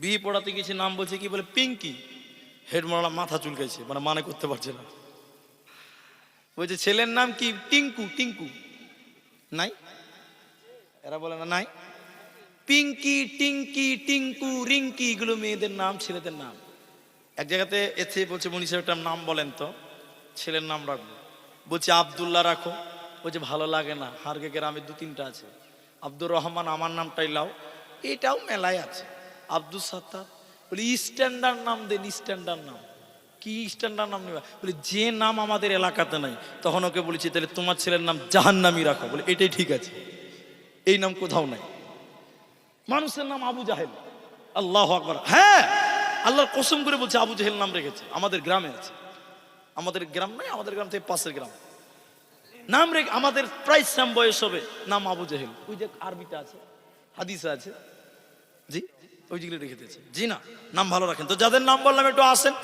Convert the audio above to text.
বিয়ে পড়াতে গেছি, নাম বলছে কি বলে পিঙ্কি। হেড মাওলানা মাথা চুলকাইছে, মানে করতে পারছে না। বলছে ছেলের নাম কি? টিঙ্কু। টিঙ্কু নাই, এরা বলে না নাই। পিঙ্কি, টিঙ্কি, টিঙ্কু, রিঙ্কি এগুলো মেয়েদের নাম, ছেলেদের নাম। এক জায়গাতে এসে বলছে মনি সাহেব একটা নাম বলেন তো, ছেলের নাম রাখবো। বলছে আব্দুল্লাহ রাখো। বলছে ভালো লাগে না, হারগে গ্রামে 2-3টা আছে। আব্দুর রহমান আমার নামটাই লাও, এটাও মেলায় আছে। আব্দুল সাত্তার। বলি স্ট্যান্ডার্ড নাম দেন, স্ট্যান্ডার্ড নাম। কি স্ট্যান্ডার্ড নাম নেবা? বলি যে নাম আমাদের এলাকাতে নাই। তখন ওকে বলেছি তাহলে তোমার ছেলের নাম জাহান্নামী রাখো। বলে এটাই ঠিক আছে, এই নাম কোথাও নাই। মানুষের নাম আবু জাহেল। আল্লাহু আকবার। হ্যাঁ, আল্লাহর কসম করে বলছে আবু জাহেল নাম রেখেছে, আমাদের গ্রামে আছে। আমাদের গ্রাম নয়, আমাদের গ্রাম থেকে পাশের গ্রাম। নাম রেখে আমাদের প্রায় সেম বয়স হবে, নাম আবু জাহেল। ওই যে আরবিতে আছে, হাদিসে আছে, জি ওই যেগুলো রেখে দিয়েছে। জি না, নাম ভালো রাখেন। তো যাদের নাম বললাম একটু আসেন।